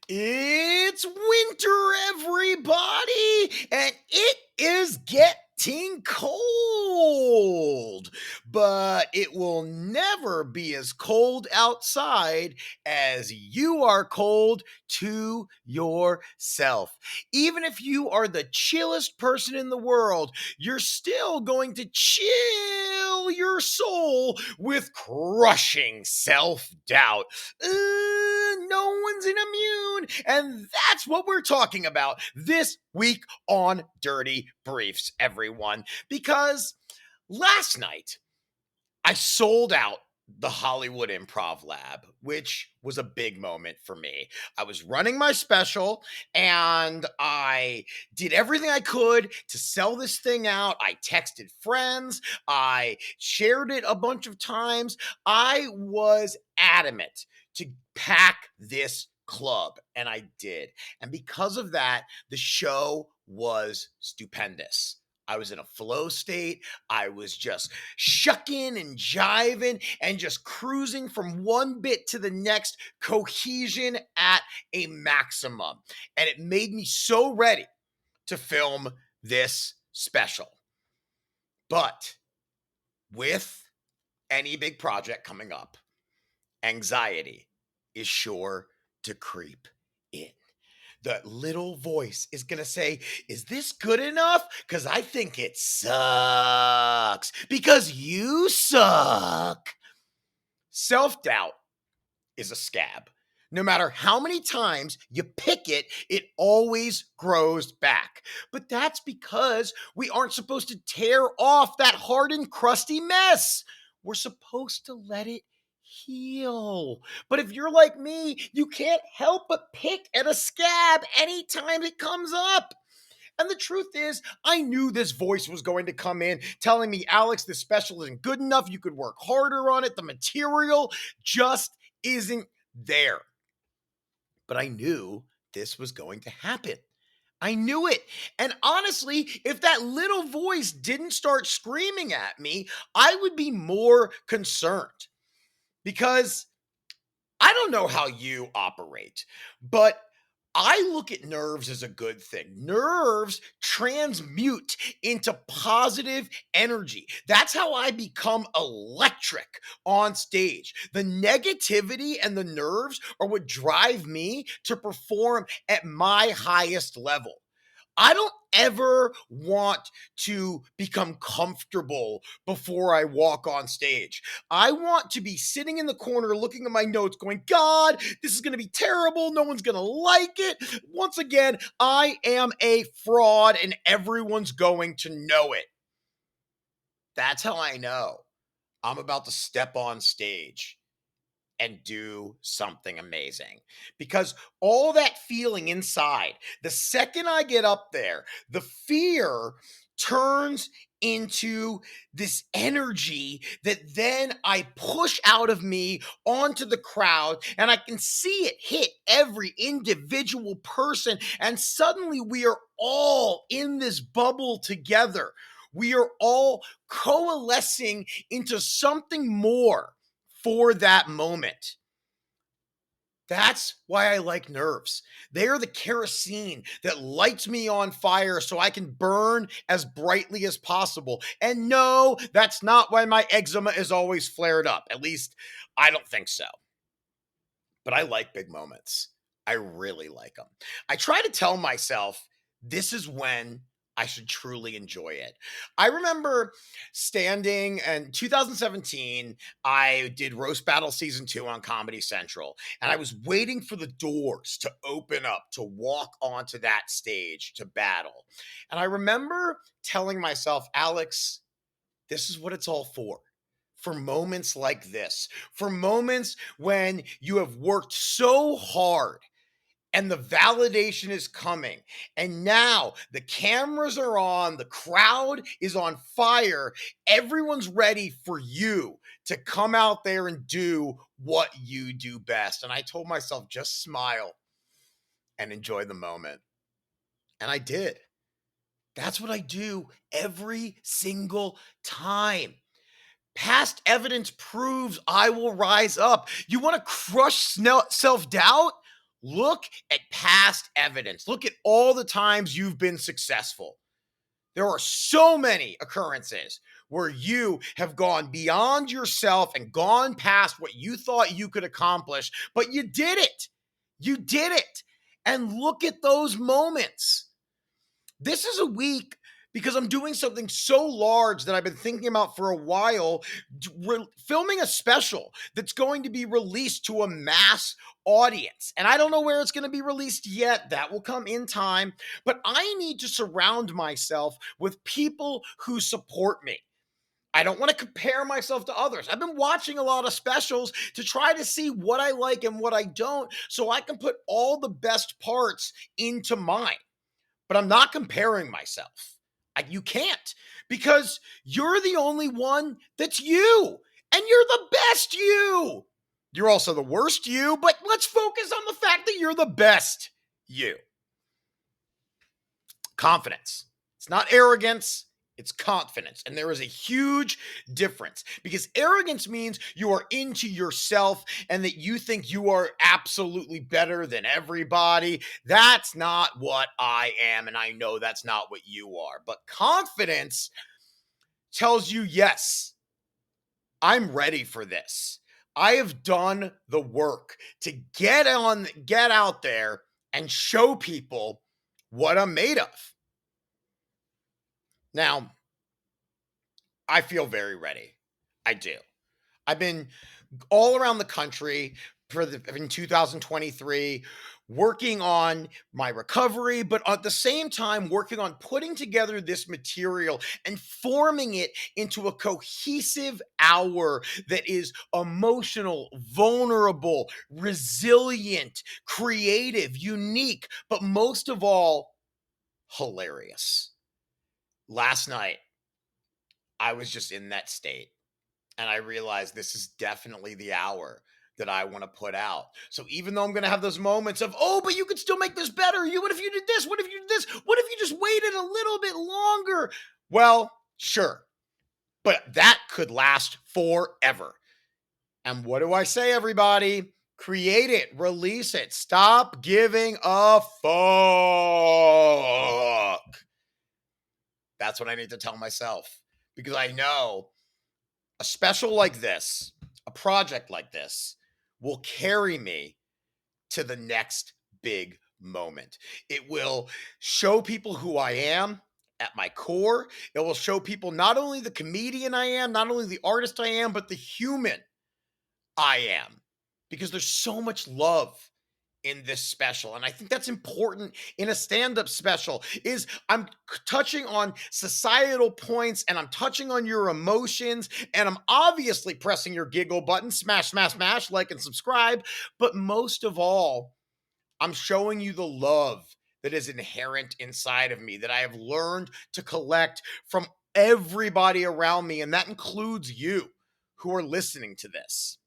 It's winter, everybody, and it is getting cold. But it will never be as cold outside as you are cold to yourself. Even if you are the chillest person in the world, you're still going to chill your soul with crushing self doubt. No one's immune. And that's what we're talking about this week on Dirty Briefs, everyone. Because last night, I sold out the Hollywood Improv Lab, which was a big moment for me. I was running my special and I did everything I could to sell this thing out. I texted friends, I shared it a bunch of times. I was adamant to pack this club, and I did. And because of that, the show was stupendous. I was in a flow state. I was just shucking and jiving and just cruising from one bit to the next, cohesion at a maximum. And it made me so ready to film this special. But with any big project coming up, anxiety is sure to creep in. The little voice is going to say, is this good enough? Because I think it sucks. Because you suck. Self-doubt is a scab. No matter how many times you pick it, it always grows back. But that's because we aren't supposed to tear off that hardened, crusty mess. We're supposed to let it heal. But if you're like me, you can't help but pick at a scab anytime it comes up. And the truth is, I knew this voice was going to come in telling me, Alex, this special isn't good enough. You could work harder on it. The material just isn't there. But I knew this was going to happen. I knew it. And honestly, if that little voice didn't start screaming at me, I would be more concerned. Because I don't know how you operate, but I look at nerves as a good thing. Nerves transmute into positive energy. That's how I become electric on stage. The negativity and the nerves are what drive me to perform at my highest level. I don't ever want to become comfortable before I walk on stage. I want to be sitting in the corner looking at my notes going, God, this is going to be terrible. No one's going to like it. Once again, I am a fraud and everyone's going to know it. That's how I know I'm about to step on stage and do something amazing. Because all that feeling inside, the second I get up there, the fear turns into this energy that then I push out of me onto the crowd, and I can see it hit every individual person. And suddenly we are all in this bubble together. We are all coalescing into something more for that moment. That's why I like nerves. They are the kerosene that lights me on fire so I can burn as brightly as possible. And no, that's not why my eczema is always flared up. At least, I don't think so. But I like big moments. I really like them. I try to tell myself this is when I should truly enjoy it. I remember standing in 2017, I did Roast Battle Season 2 on Comedy Central, and I was waiting for the doors to open up to walk onto that stage to battle. And I remember telling myself, Alex, this is what it's all for. For moments like this, for moments when you have worked so hard and the validation is coming. And now the cameras are on, the crowd is on fire. Everyone's ready for you to come out there and do what you do best. And I told myself, just smile and enjoy the moment. And I did. That's what I do every single time. Past evidence proves I will rise up. You want to crush self doubt? Look at past evidence. Look at all the times you've been successful. There are so many occurrences where you have gone beyond yourself and gone past what you thought you could accomplish, but you did it. You did it. And look at those moments. This is a week because I'm doing something so large that I've been thinking about for a while, filming a special that's going to be released to a mass audience. And I don't know where it's going to be released yet. That will come in time. But I need to surround myself with people who support me. I don't want to compare myself to others. I've been watching a lot of specials to try to see what I like and what I don't so I can put all the best parts into mine. But I'm not comparing myself. You can't, because you're the only one that's you, and you're the best you. You're also the worst you, but let's focus on the fact that you're the best you. Confidence. It's not arrogance. It's confidence. And there is a huge difference, because arrogance means you are into yourself and that you think you are absolutely better than everybody. That's not what I am. And I know that's not what you are. But confidence tells you, yes, I'm ready for this. I have done the work to get out there and show people what I'm made of. Now, I feel very ready. I do. I've been all around the country in 2023 working on my recovery, but at the same time working on putting together this material and forming it into a cohesive hour that is emotional, vulnerable, resilient, creative, unique, but most of all, hilarious. Last night, I was just in that state, and I realized this is definitely the hour that I want to put out. So even though I'm going to have those moments of, oh, but you could still make this better. What if you did this? What if you did this? What if you just waited a little bit longer? Well, sure. But that could last forever. And what do I say, everybody? Create it, release it. Stop giving a fuck. That's what I need to tell myself, because I know a special like this, a project like this, will carry me to the next big moment. It will show people who I am at my core. It will show people not only the comedian I am, not only the artist I am, but the human I am, because there's so much love in this special. And I think that's important in a stand-up special, is I'm touching on societal points, and I'm touching on your emotions, and I'm obviously pressing your giggle button, smash, smash, smash, like and subscribe. But most of all, I'm showing you the love that is inherent inside of me, that I have learned to collect from everybody around me. And that includes you who are listening to this.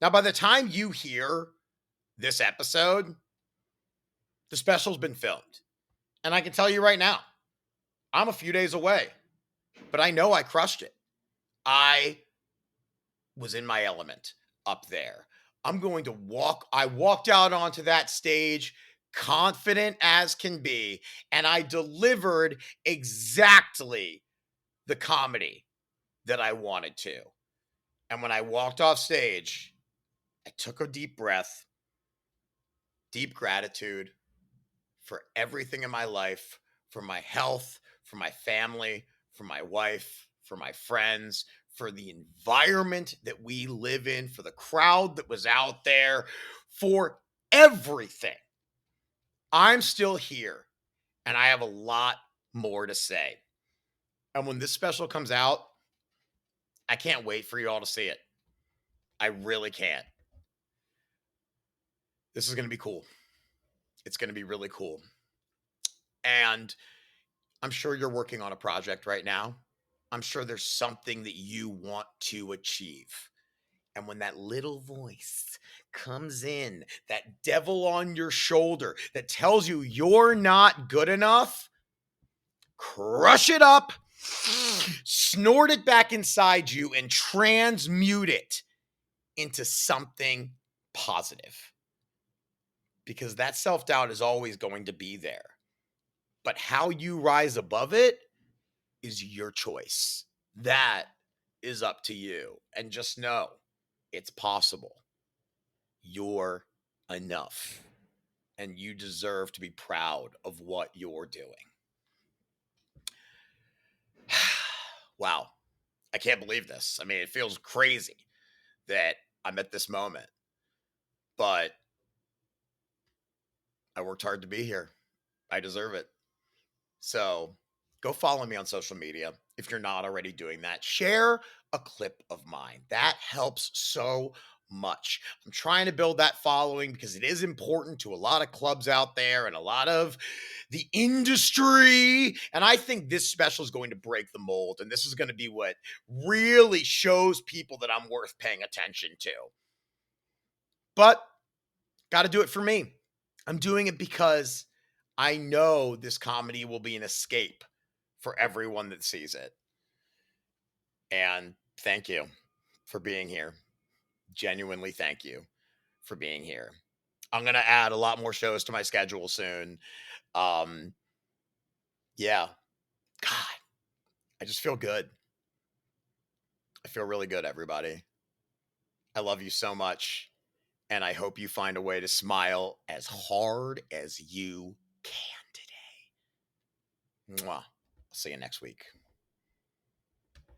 Now, by the time you hear this episode, the special's been filmed. And I can tell you right now, I'm a few days away, but I know I crushed it. I was in my element up there. I walked out onto that stage confident as can be, and I delivered exactly the comedy that I wanted to. And when I walked off stage, I took a deep breath, deep gratitude for everything in my life, for my health, for my family, for my wife, for my friends, for the environment that we live in, for the crowd that was out there, for everything. I'm still here, and I have a lot more to say. And when this special comes out, I can't wait for you all to see it. I really can't. This is going to be cool. It's going to be really cool. And I'm sure you're working on a project right now. I'm sure there's something that you want to achieve. And when that little voice comes in, that devil on your shoulder that tells you you're not good enough, crush it up, snort it back inside you, and transmute it into something positive. because that self-doubt is always going to be there. But how you rise above it is your choice. That is up to you. And just know it's possible. You're enough. And you deserve to be proud of what you're doing. Wow. I can't believe this. I mean, it feels crazy that I'm at this moment, but I worked hard to be here. I deserve it. So go follow me on social media if you're not already doing that. Share a clip of mine. That helps so much. I'm trying to build that following because it is important to a lot of clubs out there and a lot of the industry. And I think this special is going to break the mold. And this is going to be what really shows people that I'm worth paying attention to. But got to do it for me. I'm doing it because I know this comedy will be an escape for everyone that sees it. And thank you for being here. Genuinely, thank you for being here. I'm going to add a lot more shows to my schedule soon. Yeah. God, I just feel good. I feel really good, everybody. I love you so much. And I hope you find a way to smile as hard as you can today. Mwah. I'll see you next week.